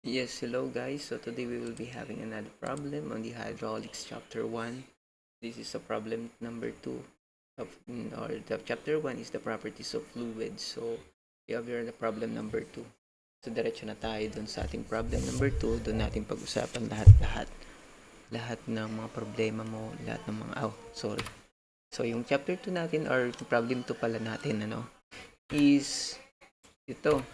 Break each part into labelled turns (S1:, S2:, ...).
S1: Yes, hello guys. So today we will be having another problem on the hydraulics chapter 1. This is a problem number 2 or the chapter 1 is the properties of fluids. So we have here the problem number 2. So diretso na tayo dun sa ating problem number 2. Doon natin pag-usapan lahat-lahat. Lahat ng mga problema mo, lahat ng mga sorry. So yung chapter 2 natin or problem 2 pala natin is ito.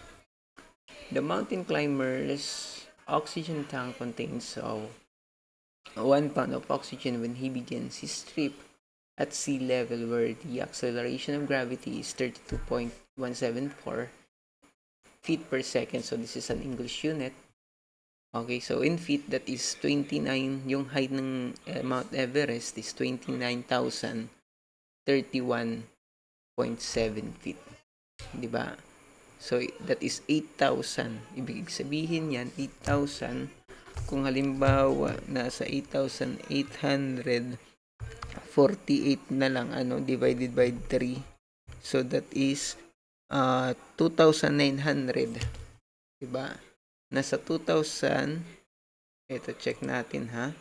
S1: The mountain climber's oxygen tank contains 1 pound of oxygen when he begins his trip at sea level where the acceleration of gravity is 32.174 feet per second. So this is an English unit. Okay, so in feet that is 29, yung height ng Mount Everest is 29,031.7 feet. 'Di ba? So, that is 8,000. Ibig sabihin yan, 8,000. Kung halimbawa, nasa 8,848 na lang, divided by 3. So, that is 2,900. Diba? Nasa 2,000. Ito, check natin ha.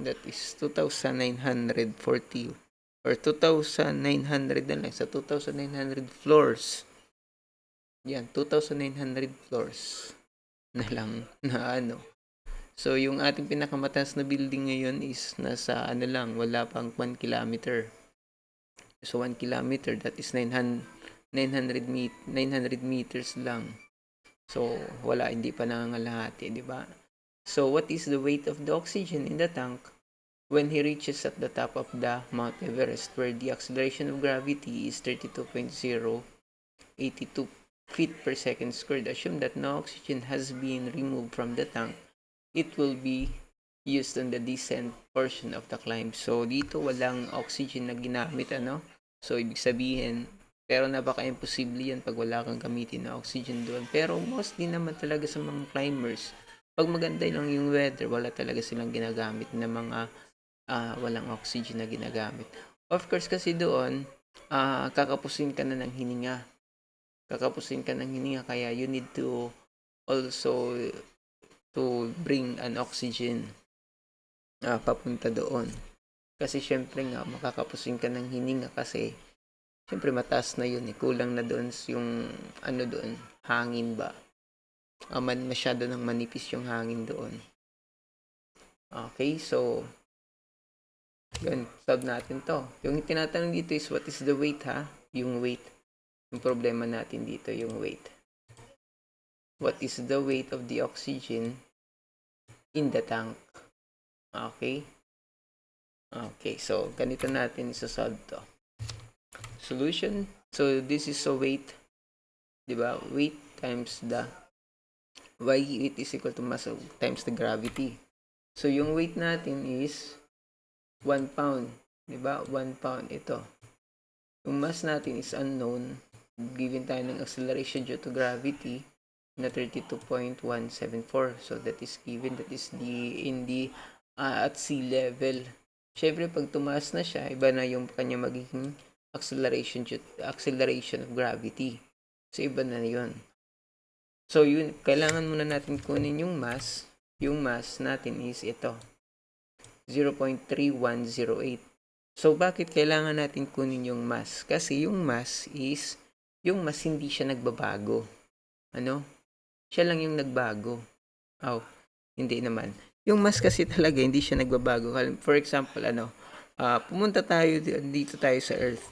S1: That is 2,940 or 2,900 na lang sa 2,900 floors. Yan, 2,900 floors na lang na So, yung ating pinakamataas na building ngayon is nasa lang, wala pang 1 kilometer. So, 1 kilometer, that is 900 meters lang. So, wala, hindi pa nangangalahati, di ba? So, what is the weight of the oxygen in the tank when he reaches at the top of the Mount Everest where the acceleration of gravity is 32.082 feet per second squared? Assume that no oxygen has been removed from the tank. It will be used on the descent portion of the climb. So, dito walang oxygen na ginamit, So, ibig sabihin, pero napaka-imposible yan pag wala kang gamitin na oxygen doon. Pero mostly naman talaga sa mga climbers, pag maganda lang yung weather, wala talaga silang ginagamit na mga walang oxygen na ginagamit. Of course, kasi doon, kakapusin ka na ng hininga. Kaya you need to also to bring an oxygen papunta doon. Kasi syempre nga, makakapusin ka ng hininga kasi syempre mataas na yun kulang na doon yung doon, hangin ba? Masyado nang manipis yung hangin doon. Okay, so yun, solve natin to. Yung tinatanong dito is what is the weight ha? Yung weight. Yung problema natin dito, yung weight. What is the weight of the oxygen in the tank? Okay? Okay, so ganito natin isa-solve to. Solution. So this is a weight, 'di ba? Weight times the weight is equal to mass times the gravity. So yung weight natin is 1 pound, 'di ba? 1 pound ito. Yung mass natin is unknown. Given tayo ng acceleration due to gravity na 32.174. So that is given, that is at sea level. Syempre pag tumaas na siya, iba na yung kanya magiging acceleration of gravity. So iba na 'yon. So yun, kailangan muna natin kunin yung mass. Yung mass natin is ito. 0.3108. So bakit kailangan natin kunin yung mass? Kasi yung mass hindi siya nagbabago. Siya lang yung nagbago. Hindi naman. Yung mass kasi talaga hindi siya nagbabago. For example, pumunta tayo dito tayo sa Earth.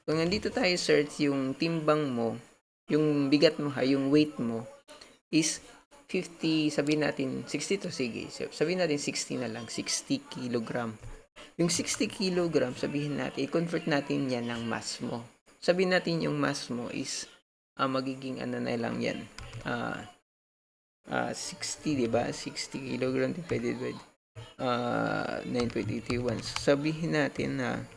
S1: Kung nandito tayo sa Earth, yung timbang mo, yung bigat mo yung weight mo is 50, sabihin natin 60 to, sige. Sabihin natin 60 na lang, 60 kilogram. Yung 60 kilogram, sabihin natin, i-convert natin yan ng mass mo. Sabihin natin yung mass mo is magiging na lang yan. 60, di ba? 60 kilogram divided by 9.81. So, sabihin natin na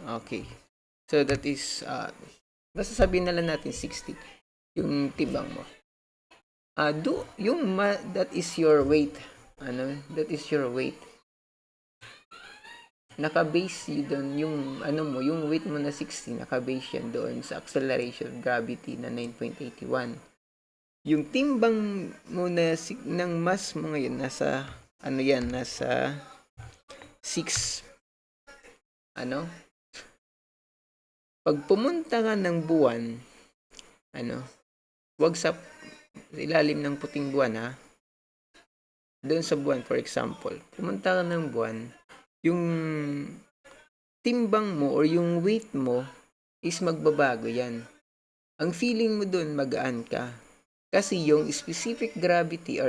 S1: okay. So, that is basta sabihin na lang natin 60 yung timbang mo. That is your weight. That is your weight. naka-base yun doon, yung ano mo, yung weight mo na 60, naka-base yan doon sa acceleration of gravity na 9.81. Yung timbang mo na ng mass mo ngayon, nasa, ano yan, nasa 6, ano, pag pumunta ka ng buwan, ano, wag sa ilalim ng puting buwan ha, doon sa buwan for example, pumunta ka ng buwan, yung timbang mo or yung weight mo is magbabago yan. Ang feeling mo doon, magaan ka. Kasi yung specific gravity,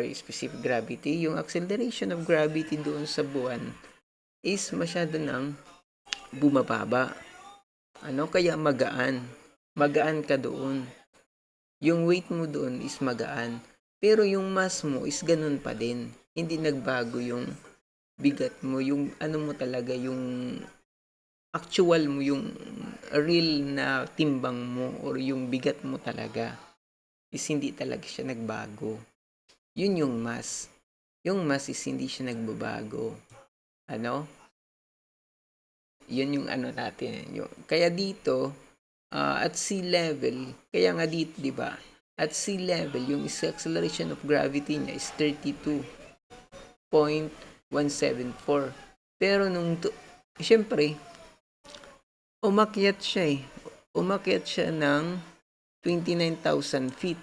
S1: yung acceleration of gravity doon sa buwan is masyado nang bumababa. Ano, kaya magaan. Magaan ka doon. Yung weight mo doon is magaan. Pero yung mass mo is ganun pa din. Hindi nagbago yung bigat mo, yung ano mo talaga, yung actual mo, yung real na timbang mo or yung bigat mo talaga is hindi talaga siya nagbago. Yun yung mass. Yung mass is hindi siya nagbabago. Ano? Yun yung ano natin. Kaya dito, at sea level, kaya nga dito, di ba? At sea level, yung acceleration of gravity niya is 32.174. Pero syempre, umakyat siya eh. Umakyat siya ng 29,000 feet.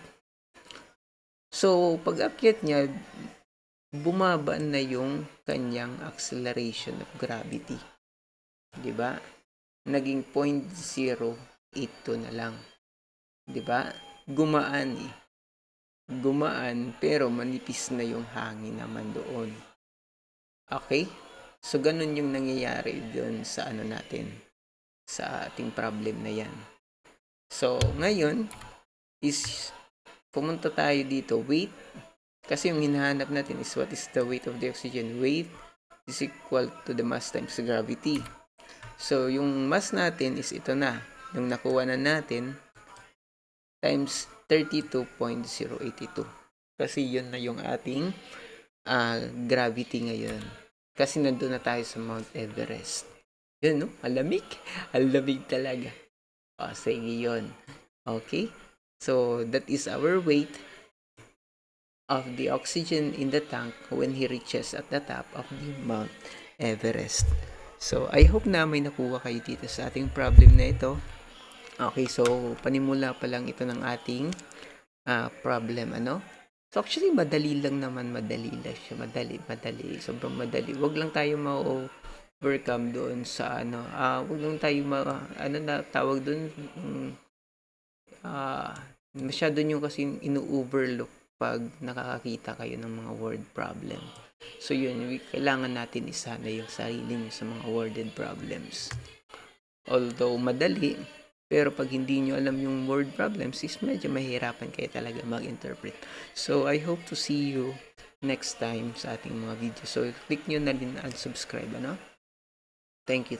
S1: So, pag akyat niya, bumaba na yung kanyang acceleration of gravity. 'Di ba? Naging 0.082 na lang. 'Di ba? Gumaan eh. Gumaan pero manipis na yung hangin naman doon. Okay? So, ganun yung nangyayari doon sa ano natin, sa ating problem na yan. So, ngayon is pumunta tayo dito, weight. Kasi yung hinahanap natin is what is the weight of the oxygen. Weight is equal to the mass times the gravity. So, yung mass natin is ito na. Yung nakuha na natin times 32.082. Kasi yun na yung ating gravity ngayon. Kasi nandun na tayo sa Mount Everest. Yun, no? Alamig. Alamig talaga. O, sige yun. Okay? So, that is our weight of the oxygen in the tank when he reaches at the top of the Mount Everest. So, I hope na may nakuha kayo dito sa ating problem na ito. Okay, so panimula pa lang ito ng ating problem, ano? So, actually, madali lang naman, madali lang siya. Madali, sobrang madali. Huwag lang tayo ma-overcome doon sa ano, huwag lang tayo ano na tawag doon, masyado nyo kasi inu-overlook pag nakakakita kayo ng mga word problem. So yun, kailangan natin isanay yung sarili nyo sa mga worded problems. Although madali, pero pag hindi nyo alam yung word problems, is medyo mahirapan kayo talaga mag-interpret. So I hope to see you next time sa ating mga video. So click nyo na din ang subscribe, ano? Thank you.